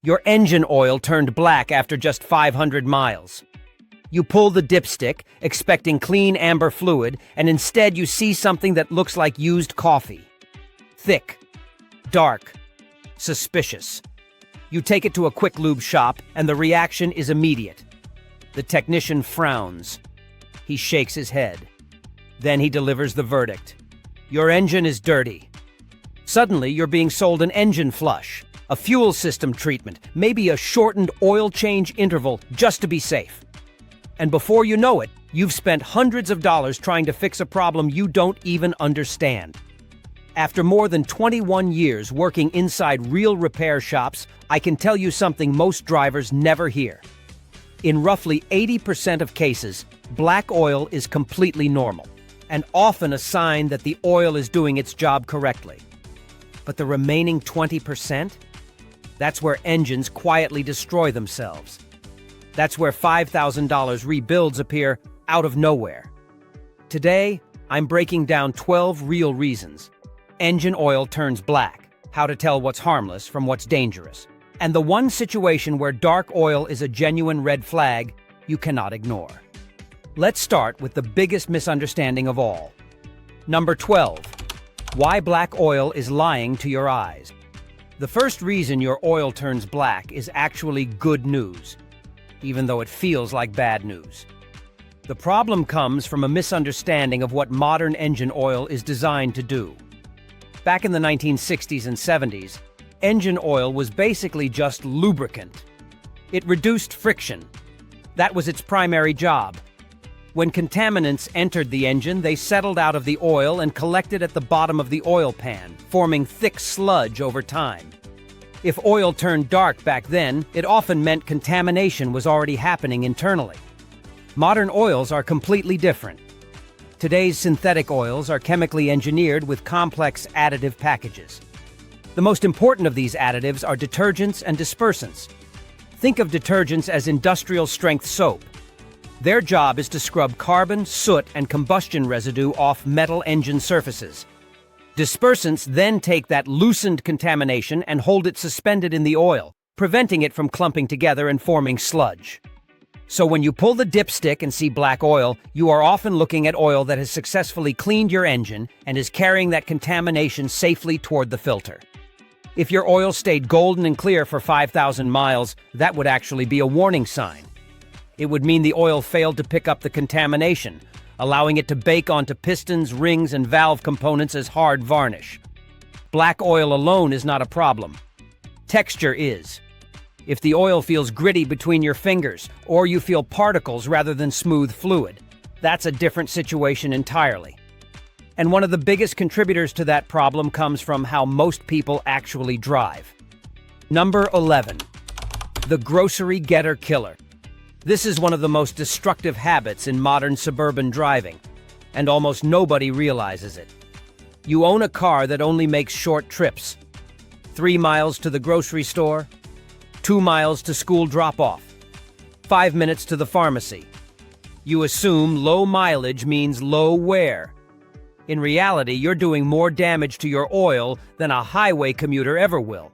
Your engine oil turned black after just 500 miles. You pull the dipstick, expecting clean amber fluid, and instead you see something that looks like used coffee. Thick, dark, suspicious. You take it to a quick lube shop, and the reaction is immediate. The technician frowns. He shakes his head. Then he delivers the verdict. Your engine is dirty. Suddenly, you're being sold an engine flush, a fuel system treatment, maybe a shortened oil change interval just to be safe. And before you know it, you've spent hundreds of dollars trying to fix a problem you don't even understand. After more than 21 years working inside real repair shops, I can tell you something most drivers never hear. In roughly 80% of cases, black oil is completely normal, and often a sign that the oil is doing its job correctly. But the remaining 20%? That's where engines quietly destroy themselves. That's where $5,000 rebuilds appear out of nowhere. Today, I'm breaking down 12 real reasons engine oil turns black, how to tell what's harmless from what's dangerous, and the one situation where dark oil is a genuine red flag you cannot ignore. Let's start with the biggest misunderstanding of all. Number 12. Why black oil is lying to your eyes. The first reason your oil turns black is actually good news, even though it feels like bad news. The problem comes from a misunderstanding of what modern engine oil is designed to do. Back in the 1960s and 70s, engine oil was basically just lubricant. It reduced friction. That was its primary job. When contaminants entered the engine, they settled out of the oil and collected at the bottom of the oil pan, forming thick sludge over time. If oil turned dark back then, it often meant contamination was already happening internally. Modern oils are completely different. Today's synthetic oils are chemically engineered with complex additive packages. The most important of these additives are detergents and dispersants. Think of detergents as industrial-strength soap. Their job is to scrub carbon, soot, and combustion residue off metal engine surfaces. Dispersants then take that loosened contamination and hold it suspended in the oil, preventing it from clumping together and forming sludge. So when you pull the dipstick and see black oil, you are often looking at oil that has successfully cleaned your engine and is carrying that contamination safely toward the filter. If your oil stayed golden and clear for 5,000 miles, that would actually be a warning sign. It would mean the oil failed to pick up the contamination, allowing it to bake onto pistons, rings, and valve components as hard varnish. Black oil alone is not a problem. Texture is. If the oil feels gritty between your fingers, or you feel particles rather than smooth fluid, that's a different situation entirely. And one of the biggest contributors to that problem comes from how most people actually drive. Number 11. The grocery getter killer. This is one of the most destructive habits in modern suburban driving, and almost nobody realizes it. You own a car that only makes short trips. 3 miles to the grocery store, 2 miles to school drop-off, 5 minutes to the pharmacy. You assume low mileage means low wear. In reality, you're doing more damage to your oil than a highway commuter ever will.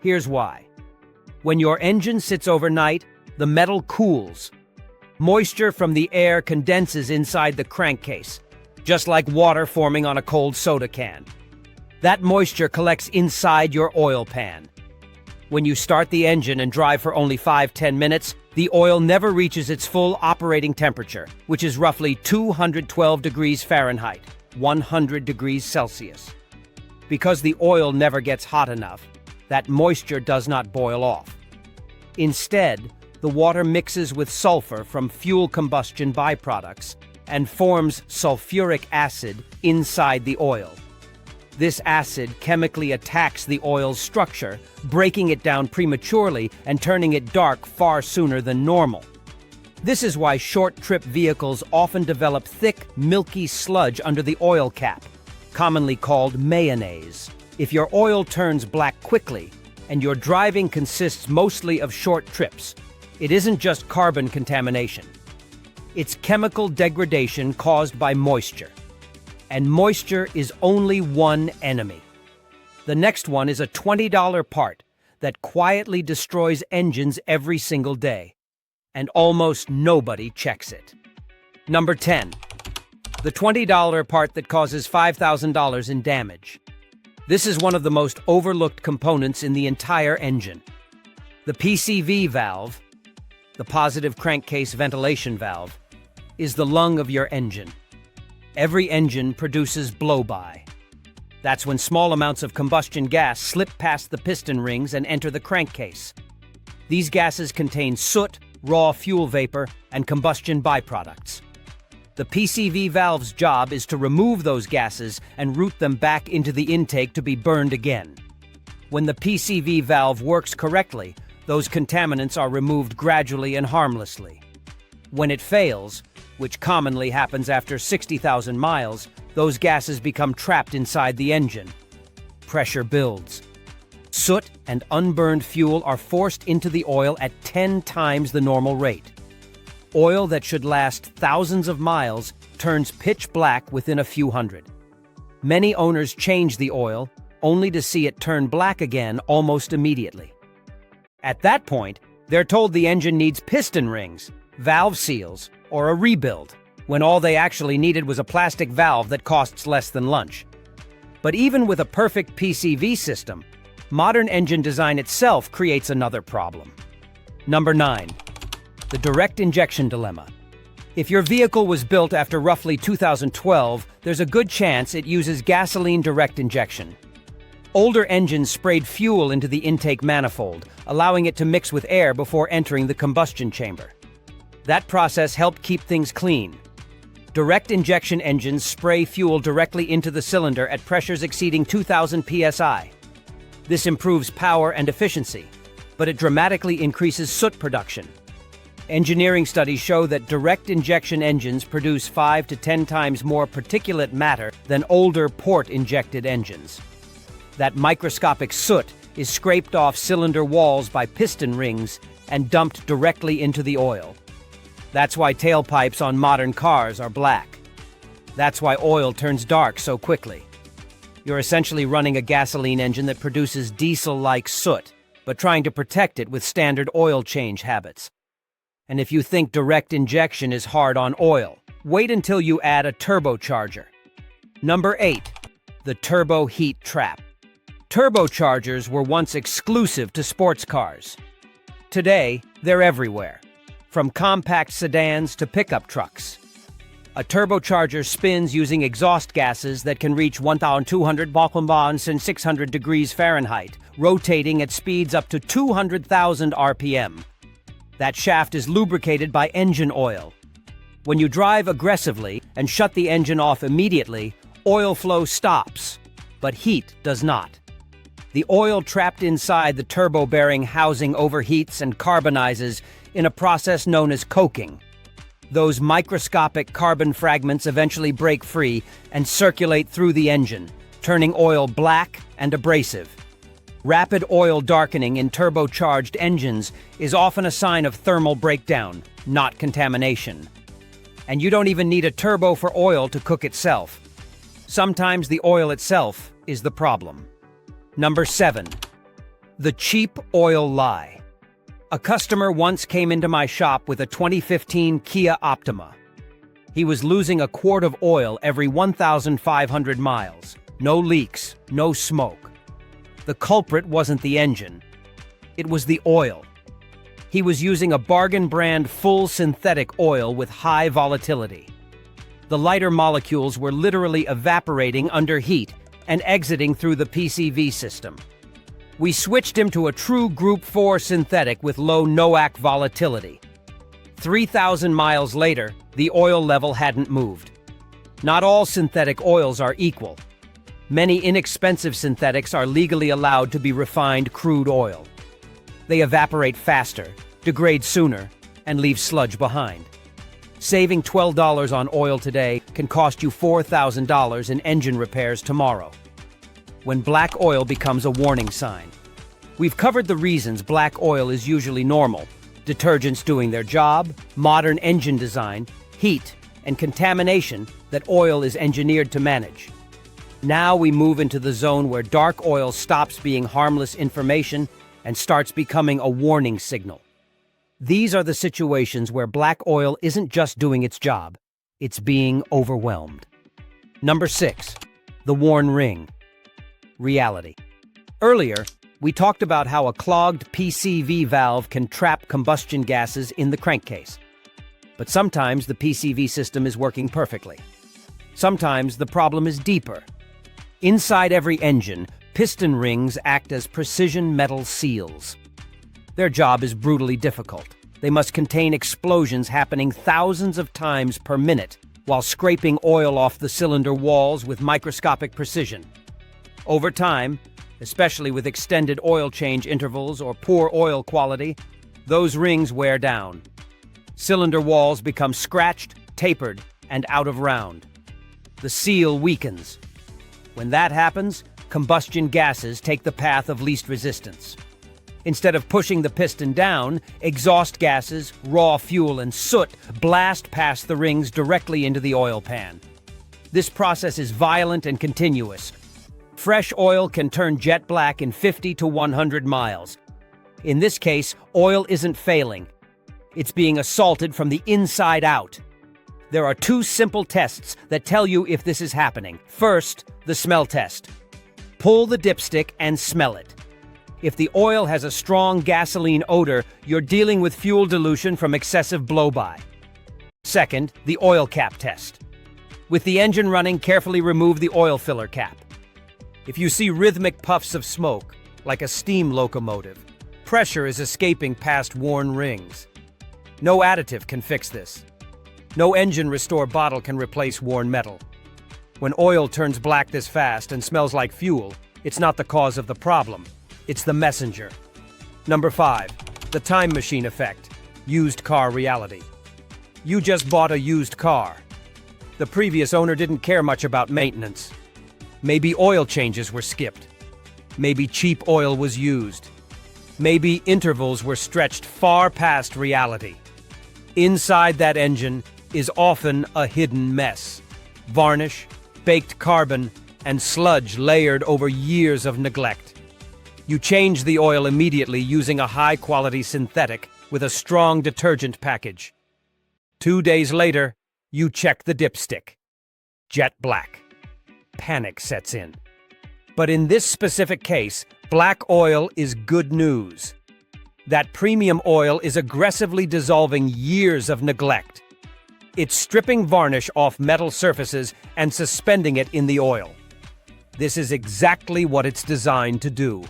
Here's why. When your engine sits overnight, the metal cools. Moisture from the air condenses inside the crankcase, just like water forming on a cold soda can. That moisture collects inside your oil pan. When you start the engine and drive for only 5-10 minutes, the oil never reaches its full operating temperature, which is roughly 212 degrees Fahrenheit, 100 degrees Celsius. Because the oil never gets hot enough, that moisture does not boil off. Instead, the water mixes with sulfur from fuel combustion byproducts and forms sulfuric acid inside the oil. This acid chemically attacks the oil's structure, breaking it down prematurely and turning it dark far sooner than normal. This is why short-trip vehicles often develop thick, milky sludge under the oil cap, commonly called mayonnaise. If your oil turns black quickly, and your driving consists mostly of short trips, it isn't just carbon contamination. It's chemical degradation caused by moisture. And moisture is only one enemy. The next one is a $20 part, that quietly destroys engines every single day, and almost nobody checks it. Number 10. The $20 part that causes $5,000 in damage. This is one of the most overlooked components in the entire engine. The PCV valve, the positive crankcase ventilation valve, is the lung of your engine. Every engine produces blow-by. That's when small amounts of combustion gas slip past the piston rings and enter the crankcase. These gases contain soot, raw fuel vapor, and combustion byproducts. The PCV valve's job is to remove those gases and route them back into the intake to be burned again. When the PCV valve works correctly, those contaminants are removed gradually and harmlessly. When it fails, which commonly happens after 60,000 miles, those gases become trapped inside the engine. Pressure builds. Soot and unburned fuel are forced into the oil at 10 times the normal rate. Oil that should last thousands of miles turns pitch black within a few hundred. Many owners change the oil, only to see it turn black again almost immediately. At that point, they're told the engine needs piston rings, valve seals, or a rebuild, when all they actually needed was a plastic valve that costs less than lunch. But even with a perfect PCV system, modern engine design itself creates another problem. Number 9. The direct injection dilemma. If your vehicle was built after roughly 2012, there's a good chance it uses gasoline direct injection. Older engines sprayed fuel into the intake manifold, allowing it to mix with air before entering the combustion chamber. That process helped keep things clean. Direct injection engines spray fuel directly into the cylinder at pressures exceeding 2,000 psi. This improves power and efficiency, but it dramatically increases soot production. Engineering studies show that direct injection engines produce 5 to 10 times more particulate matter than older port-injected engines. That microscopic soot is scraped off cylinder walls by piston rings and dumped directly into the oil. That's why tailpipes on modern cars are black. That's why oil turns dark so quickly. You're essentially running a gasoline engine that produces diesel-like soot, but trying to protect it with standard oil change habits. And if you think direct injection is hard on oil, wait until you add a turbocharger. Number 8. The turbo heat trap. Turbochargers were once exclusive to sports cars. Today, they're everywhere, from compact sedans to pickup trucks. A turbocharger spins using exhaust gases that can reach 1,200 Balkenbahns and 600 degrees Fahrenheit, rotating at speeds up to 200,000 RPM. That shaft is lubricated by engine oil. When you drive aggressively and shut the engine off immediately, oil flow stops, but heat does not. The oil trapped inside the turbo bearing housing overheats and carbonizes in a process known as coking. Those microscopic carbon fragments eventually break free and circulate through the engine, turning oil black and abrasive. Rapid oil darkening in turbocharged engines is often a sign of thermal breakdown, not contamination. And you don't even need a turbo for oil to cook itself. Sometimes the oil itself is the problem. Number 7. The cheap oil lie. A customer once came into my shop with a 2015 Kia Optima. He was losing a quart of oil every 1,500 miles. No leaks, no smoke. The culprit wasn't the engine. It was the oil. He was using a bargain brand full synthetic oil with high volatility. The lighter molecules were literally evaporating under heat and exiting through the PCV system. We switched him to a true Group 4 synthetic with low NOAC volatility. 3,000 miles later, the oil level hadn't moved. Not all synthetic oils are equal. Many inexpensive synthetics are legally allowed to be refined crude oil. They evaporate faster, degrade sooner, and leave sludge behind. Saving $12 on oil today can cost you $4,000 in engine repairs tomorrow. When black oil becomes a warning sign. We've covered the reasons black oil is usually normal: detergents doing their job, modern engine design, heat, and contamination that oil is engineered to manage. Now we move into the zone where dark oil stops being harmless information and starts becoming a warning signal. These are the situations where black oil isn't just doing its job, it's being overwhelmed. Number 6. The worn ring. Reality. Earlier, we talked about how a clogged PCV valve can trap combustion gases in the crankcase. But sometimes the PCV system is working perfectly. Sometimes the problem is deeper. Inside every engine, piston rings act as precision metal seals. Their job is brutally difficult. They must contain explosions happening thousands of times per minute while scraping oil off the cylinder walls with microscopic precision. Over time, especially with extended oil change intervals or poor oil quality, those rings wear down. Cylinder walls become scratched, tapered, and out of round. The seal weakens. When that happens, combustion gases take the path of least resistance. Instead of pushing the piston down, exhaust gases, raw fuel, and soot blast past the rings directly into the oil pan. This process is violent and continuous. Fresh oil can turn jet black in 50 to 100 miles. In this case, oil isn't failing. It's being assaulted from the inside out. There are 2 simple tests that tell you if this is happening. First, the smell test. Pull the dipstick and smell it. If the oil has a strong gasoline odor, you're dealing with fuel dilution from excessive blow-by. Second, the oil cap test. With the engine running, carefully remove the oil filler cap. If you see rhythmic puffs of smoke, like a steam locomotive, pressure is escaping past worn rings. No additive can fix this. No engine restore bottle can replace worn metal. When oil turns black this fast and smells like fuel, it's not the cause of the problem. It's the messenger. Number 5. The time machine effect. Used car reality. You just bought a used car. The previous owner didn't care much about maintenance. Maybe oil changes were skipped. Maybe cheap oil was used. Maybe intervals were stretched far past reality. Inside that engine is often a hidden mess. Varnish, baked carbon, and sludge layered over years of neglect. You change the oil immediately using a high-quality synthetic with a strong detergent package. 2 days later, you check the dipstick. Jet black. Panic sets in. But in this specific case, black oil is good news. That premium oil is aggressively dissolving years of neglect. It's stripping varnish off metal surfaces and suspending it in the oil. This is exactly what it's designed to do.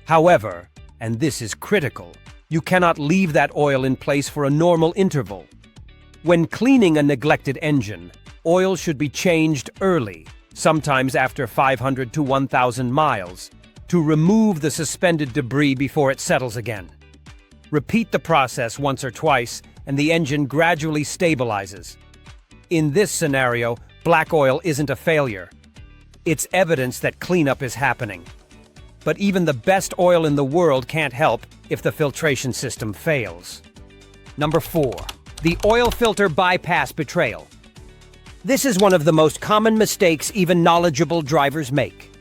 However, and this is critical, you cannot leave that oil in place for a normal interval. When cleaning a neglected engine, oil should be changed early, sometimes after 500 to 1,000 miles, to remove the suspended debris before it settles again. Repeat the process once or twice, and the engine gradually stabilizes. In this scenario, black oil isn't a failure. It's evidence that cleanup is happening. But even the best oil in the world can't help if the filtration system fails. Number 4. The oil filter bypass betrayal. This is one of the most common mistakes even knowledgeable drivers make.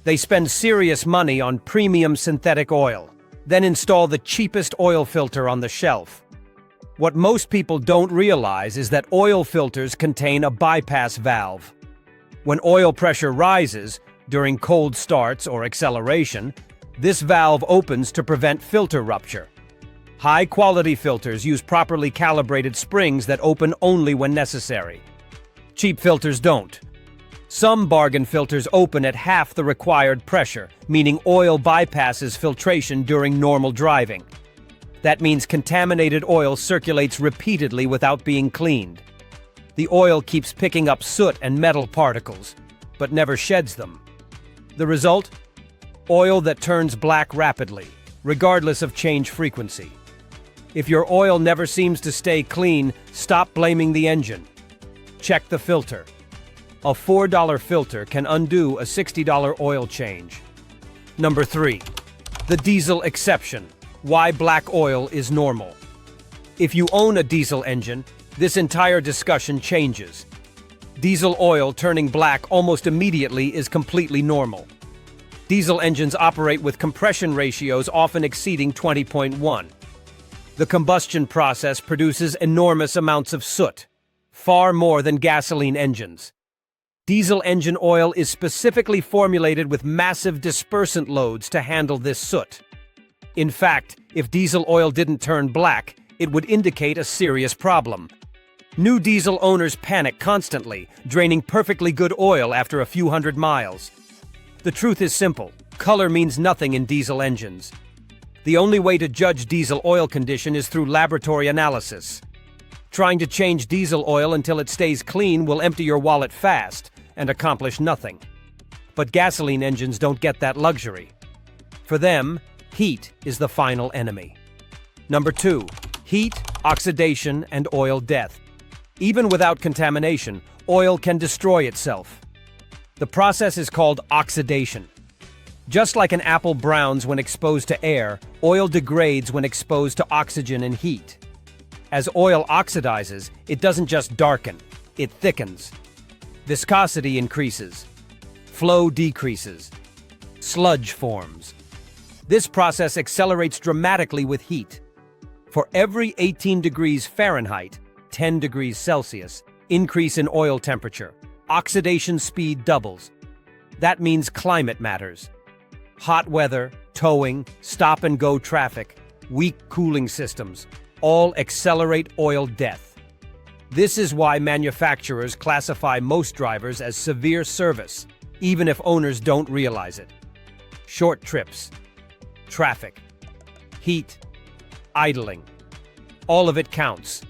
They spend serious money on premium synthetic oil, then install the cheapest oil filter on the shelf. What most people don't realize is that oil filters contain a bypass valve. When oil pressure rises, during cold starts or acceleration, this valve opens to prevent filter rupture. High-quality filters use properly calibrated springs that open only when necessary. Cheap filters don't. Some bargain filters open at half the required pressure, meaning oil bypasses filtration during normal driving. That means contaminated oil circulates repeatedly without being cleaned. The oil keeps picking up soot and metal particles, but never sheds them. The result? Oil that turns black rapidly, regardless of change frequency. If your oil never seems to stay clean, stop blaming the engine. Check the filter. A $4 filter can undo a $60 oil change. Number 3. The diesel exception. Why black oil is normal. If you own a diesel engine, this entire discussion changes. Diesel oil turning black almost immediately is completely normal. Diesel engines operate with compression ratios often exceeding 20.1. The combustion process produces enormous amounts of soot, far more than gasoline engines. Diesel engine oil is specifically formulated with massive dispersant loads to handle this soot. In fact, if diesel oil didn't turn black, it would indicate a serious problem. New diesel owners panic constantly, draining perfectly good oil after a few hundred miles. The truth is simple: color means nothing in diesel engines. The only way to judge diesel oil condition is through laboratory analysis. Trying to change diesel oil until it stays clean will empty your wallet fast and accomplish nothing. But gasoline engines don't get that luxury. For them, heat is the final enemy. Number 2. Heat, oxidation, and oil death. Even without contamination, oil can destroy itself. The process is called oxidation. Just like an apple browns when exposed to air, oil degrades when exposed to oxygen and heat. As oil oxidizes, it doesn't just darken, it thickens. Viscosity increases. Flow decreases. Sludge forms. This process accelerates dramatically with heat. For every 18 degrees Fahrenheit, 10 degrees Celsius, increase in oil temperature, oxidation speed doubles. That means climate matters. Hot weather, towing, stop-and-go traffic, weak cooling systems, all accelerate oil death. This is why manufacturers classify most drivers as severe service, even if owners don't realize it. Short trips, traffic, heat, idling. All of it counts.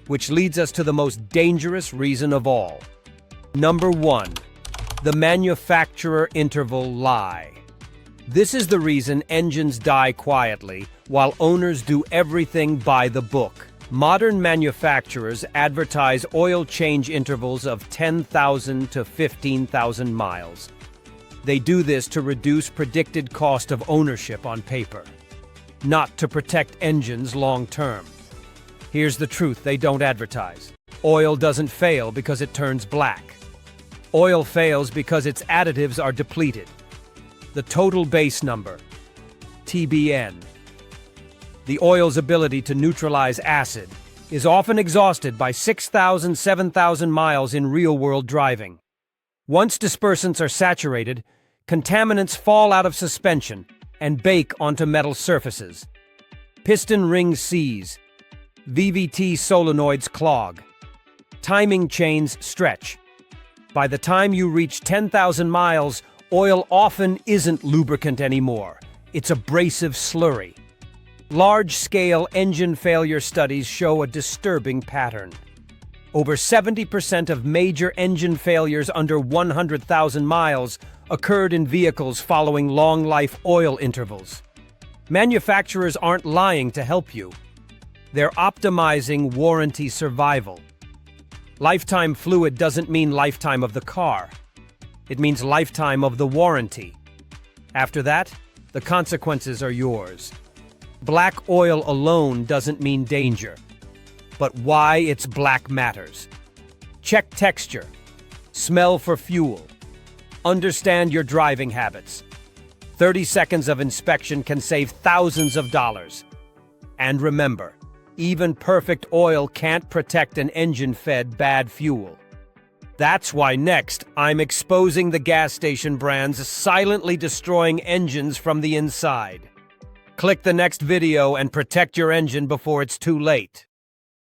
Which leads us to the most dangerous reason of all. Number 1. The manufacturer interval lie. This is the reason engines die quietly, while owners do everything by the book. Modern manufacturers advertise oil change intervals of 10,000 to 15,000 miles. They do this to reduce predicted cost of ownership on paper, not to protect engines long term. Here's the truth they don't advertise. Oil doesn't fail because it turns black. Oil fails because its additives are depleted. The total base number, TBN. The oil's ability to neutralize acid is often exhausted by 6,000, 7,000 miles in real-world driving. Once dispersants are saturated, contaminants fall out of suspension and bake onto metal surfaces. Piston rings seize. VVT solenoids clog. Timing chains stretch. By the time you reach 10,000 miles, oil often isn't lubricant anymore. It's abrasive slurry. Large-scale engine failure studies show a disturbing pattern. Over 70% of major engine failures under 100,000 miles occurred in vehicles following long-life oil intervals. Manufacturers aren't lying to help you. They're optimizing warranty survival. Lifetime fluid doesn't mean lifetime of the car. It means lifetime of the warranty. After that, the consequences are yours. Black oil alone doesn't mean danger, but why it's black matters. Check texture, smell for fuel, understand your driving habits. 30 seconds of inspection can save thousands of dollars. And remember, even perfect oil can't protect an engine-fed bad fuel. That's why next, I'm exposing the gas station brands silently destroying engines from the inside. Click the next video and protect your engine before it's too late.